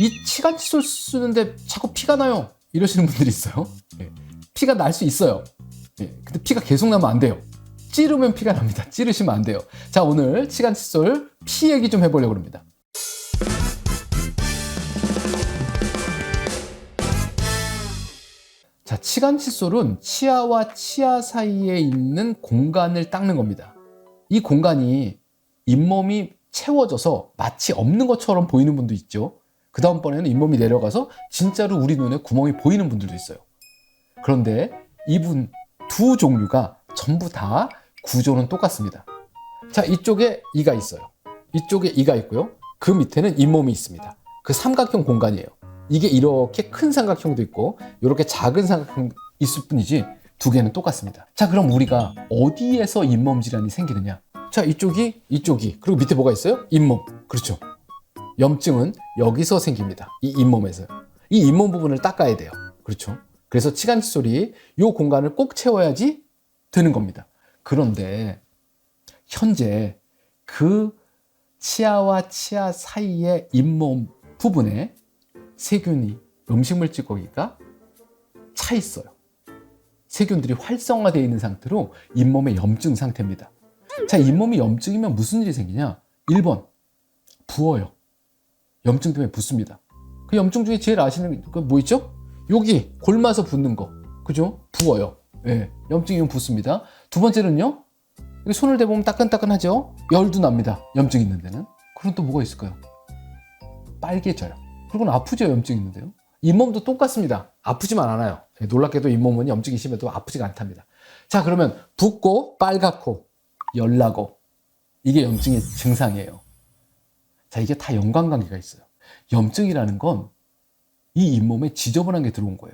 이 치간 칫솔 쓰는데 자꾸 피가 나요. 이러시는 분들이 있어요. 피가 날 수 있어요. 근데 피가 계속 나면 안 돼요. 찌르면 피가 납니다. 찌르시면 안 돼요. 자, 오늘 치간 칫솔 피 얘기 좀 해보려고 합니다. 자, 치간 칫솔은 치아와 치아 사이에 있는 공간을 닦는 겁니다. 이 공간이 잇몸이 채워져서 마치 없는 것처럼 보이는 분도 있죠. 그 다음번에는 잇몸이 내려가서 진짜로 우리 눈에 구멍이 보이는 분들도 있어요. 그런데 이분 두 종류가 전부 다 구조는 똑같습니다. 자, 이쪽에 이가 있어요. 이쪽에 이가 있고요. 그 밑에는 잇몸이 있습니다. 그 삼각형 공간이에요. 이게 이렇게 큰 삼각형도 있고 이렇게 작은 삼각형 있을 뿐이지 두 개는 똑같습니다. 자, 그럼 우리가 어디에서 잇몸 질환이 생기느냐? 자, 이쪽이 그리고 밑에 뭐가 있어요? 잇몸. 그렇죠. 염증은 여기서 생깁니다. 이 잇몸에서요. 이 잇몸 부분을 닦아야 돼요. 그렇죠. 그래서 치간 칫솔이 이 공간을 꼭 채워야지 되는 겁니다. 그런데 현재 그 치아와 치아 사이의 잇몸 부분에 세균이 음식물 찌꺼기가 차 있어요. 세균들이 활성화되어 있는 상태로 잇몸의 염증 상태입니다. 자, 잇몸이 염증이면 무슨 일이 생기냐? 1번, 부어요. 염증 때문에 붓습니다. 그 염증 중에 제일 아시는 거 뭐 있죠? 여기 골마서 붓는 거. 그죠? 부어요. 염증이면 붓습니다. 두 번째는요, 손을 대보면 따끈따끈하죠? 열도 납니다. 염증 있는 데는. 그럼 또 뭐가 있을까요? 빨개져요. 그리고는 아프죠, 염증 있는데요. 잇몸도 똑같습니다. 아프지만 않아요. 놀랍게도 잇몸은 염증이 심해도 아프지가 않답니다. 자, 그러면 붓고 빨갛고 열나고 이게 염증의 증상이에요. 자, 이게 다 연관관계가 있어요. 염증이라는 건 이 잇몸에 지저분한 게 들어온 거예요.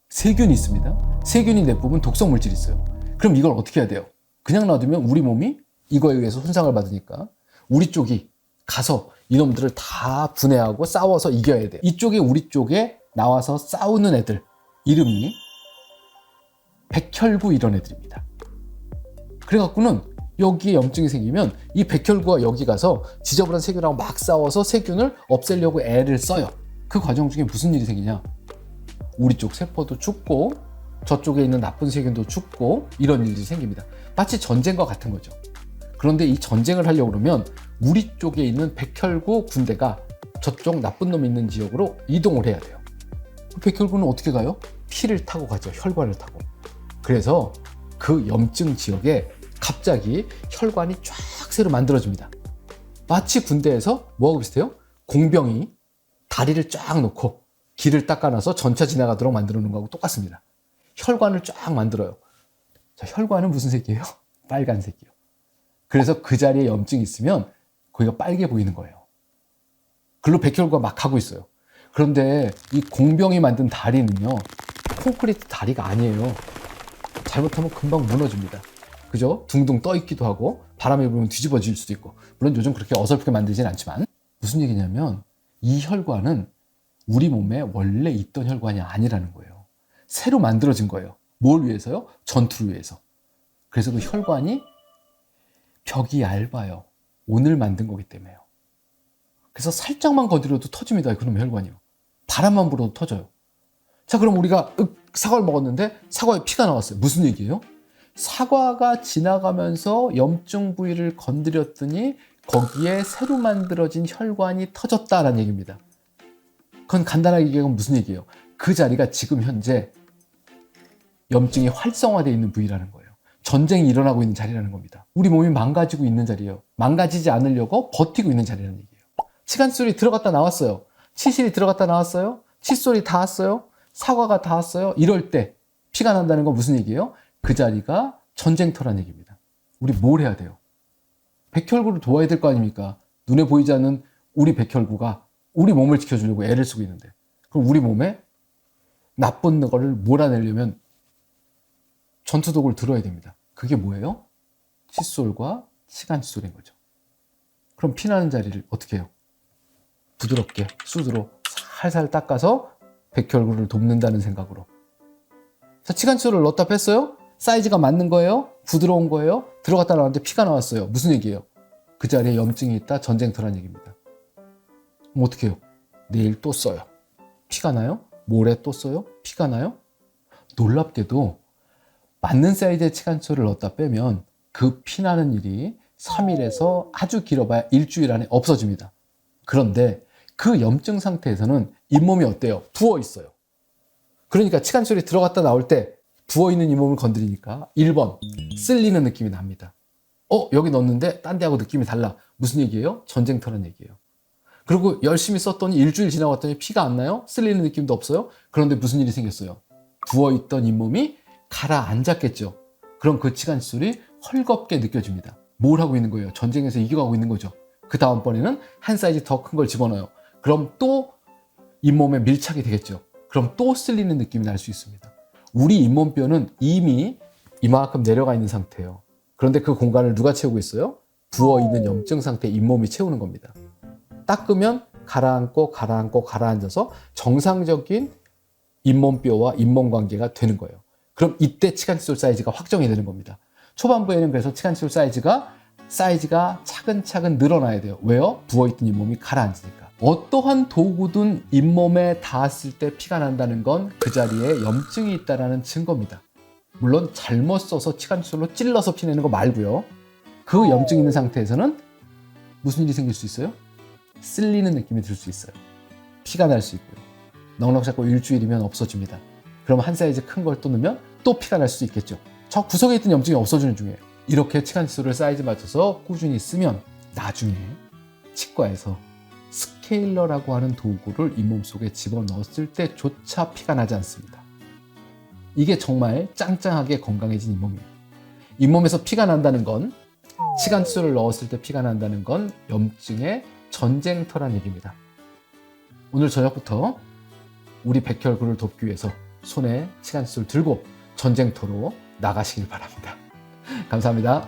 세균이 있습니다. 세균이 내뿜은 독성 물질이 있어요. 그럼 이걸 어떻게 해야 돼요? 그냥 놔두면 우리 몸이 이거에 의해서 손상을 받으니까 우리 쪽이 가서 이놈들을 다 분해하고 싸워서 이겨야 돼요. 이쪽에 우리 쪽에 나와서 싸우는 애들 이름이 백혈구 이런 애들입니다. 그래갖고는 여기에 염증이 생기면 이 백혈구가 여기 가서 지저분한 세균하고 막 싸워서 세균을 없애려고 애를 써요. 그 과정 중에 무슨 일이 생기냐? 우리 쪽 세포도 죽고 저쪽에 있는 나쁜 세균도 죽고 이런 일이 생깁니다. 마치 전쟁과 같은 거죠. 그런데 이 전쟁을 하려고 그러면 우리 쪽에 있는 백혈구 군대가 저쪽 나쁜 놈이 있는 지역으로 이동을 해야 돼요. 백혈구는 어떻게 가요? 피를 타고 가죠. 혈관을 타고. 그래서 그 염증 지역에 갑자기 혈관이 쫙 새로 만들어집니다. 마치 군대에서 뭐하고 비슷해요? 공병이 다리를 쫙 놓고 길을 닦아놔서 전차 지나가도록 만들어 놓은 거하고 똑같습니다. 혈관을 쫙 만들어요. 자, 혈관은 무슨 색이에요? 빨간색이요. 그래서 그 자리에 염증이 있으면 거기가 빨개 보이는 거예요. 글로 백혈구가 막 하고 있어요. 그런데 이 공병이 만든 다리는요, 콘크리트 다리가 아니에요. 잘못하면 금방 무너집니다. 그죠? 둥둥 떠 있기도 하고 바람이 불면 뒤집어질 수도 있고, 물론 요즘 그렇게 어설프게 만들진 않지만, 무슨 얘기냐면 이 혈관은 우리 몸에 원래 있던 혈관이 아니라는 거예요. 새로 만들어진 거예요. 뭘 위해서요? 전투를 위해서. 그래서 그 혈관이 벽이 얇아요. 오늘 만든 거기 때문에요. 그래서 살짝만 건드려도 터집니다. 그럼 혈관이요. 바람만 불어도 터져요. 자, 그럼 우리가 사과를 먹었는데 사과에 피가 나왔어요. 무슨 얘기예요? 사과가 지나가면서 염증 부위를 건드렸더니 거기에 새로 만들어진 혈관이 터졌다라는 얘기입니다. 그건 간단하게 얘기하면 무슨 얘기예요? 그 자리가 지금 현재 염증이 활성화되어 있는 부위라는 거예요. 전쟁이 일어나고 있는 자리라는 겁니다. 우리 몸이 망가지고 있는 자리예요. 망가지지 않으려고 버티고 있는 자리라는 얘기예요. 치간칫솔이 들어갔다 나왔어요. 치실이 들어갔다 나왔어요. 칫솔이 닿았어요. 사과가 닿았어요. 이럴 때 피가 난다는 건 무슨 얘기예요? 그 자리가 전쟁터라는 얘기입니다. 우리 뭘 해야 돼요? 백혈구를 도와야 될 거 아닙니까? 눈에 보이지 않는 우리 백혈구가 우리 몸을 지켜주려고 애를 쓰고 있는데, 그럼 우리 몸에 나쁜 거를 몰아내려면 전투독을 들어야 됩니다. 그게 뭐예요? 칫솔과 치간칫솔인 거죠. 그럼 피나는 자리를 어떻게 해요? 부드럽게 수두로 살살 닦아서 백혈구를 돕는다는 생각으로. 자, 치간칫솔을 넣었다 뺐어요? 사이즈가 맞는 거예요? 부드러운 거예요? 들어갔다 나왔는데 피가 나왔어요. 무슨 얘기예요? 그 자리에 염증이 있다, 전쟁터란 얘기입니다. 그럼 어떻게 해요? 내일 또 써요. 피가 나요? 모레 또 써요? 피가 나요? 놀랍게도 맞는 사이즈의 치간수를 넣었다 빼면 그 피나는 일이 3일에서 아주 길어봐야 일주일 안에 없어집니다. 그런데 그 염증 상태에서는 잇몸이 어때요? 부어 있어요. 그러니까 치간술이 들어갔다 나올 때 부어있는 잇몸을 건드리니까 1번 쓸리는 느낌이 납니다. 여기 넣었는데 딴 데 하고 느낌이 달라. 무슨 얘기예요? 전쟁터란 얘기예요. 그리고 열심히 썼더니 일주일 지나고 왔더니 피가 안 나요? 쓸리는 느낌도 없어요? 그런데 무슨 일이 생겼어요? 부어있던 잇몸이 가라앉았겠죠. 그럼 그 치간술이 헐겁게 느껴집니다. 뭘 하고 있는 거예요? 전쟁에서 이겨가고 있는 거죠. 그 다음번에는 한 사이즈 더 큰 걸 집어넣어요. 그럼 또 잇몸에 밀착이 되겠죠. 그럼 또 쓸리는 느낌이 날 수 있습니다. 우리 잇몸뼈는 이미 이만큼 내려가 있는 상태예요. 그런데 그 공간을 누가 채우고 있어요? 부어있는 염증 상태의 잇몸이 채우는 겁니다. 닦으면 가라앉고 가라앉고 가라앉아서 정상적인 잇몸뼈와 잇몸 관계가 되는 거예요. 그럼 이때 치간칫솔 사이즈가 확정이 되는 겁니다. 초반부에는 그래서 치간칫솔 사이즈가 차근차근 늘어나야 돼요. 왜요? 부어있던 잇몸이 가라앉으니까. 어떠한 도구든 잇몸에 닿았을 때 피가 난다는 건 그 자리에 염증이 있다는 증거입니다. 물론 잘못 써서 치간칫솔로 찔러서 피내는 거 말고요. 그 염증이 있는 상태에서는 무슨 일이 생길 수 있어요? 쓸리는 느낌이 들 수 있어요. 피가 날 수 있고요. 넉넉 잡고 일주일이면 없어집니다. 그럼 한 사이즈 큰 걸 또 넣으면 또 피가 날 수 있겠죠. 저 구석에 있던 염증이 없어지는 중이에요. 이렇게 치간칫솔을 사이즈 맞춰서 꾸준히 쓰면 나중에 치과에서 스케일러라고 하는 도구를 잇몸 속에 집어넣었을 때조차 피가 나지 않습니다. 이게 정말 짱짱하게 건강해진 잇몸이에요. 잇몸에서 피가 난다는 건, 치간칫솔을 넣었을 때 피가 난다는 건 염증의 전쟁터란 얘기입니다. 오늘 저녁부터 우리 백혈구를 돕기 위해서 손에 치간칫솔 들고 전쟁터로 나가시길 바랍니다. 감사합니다.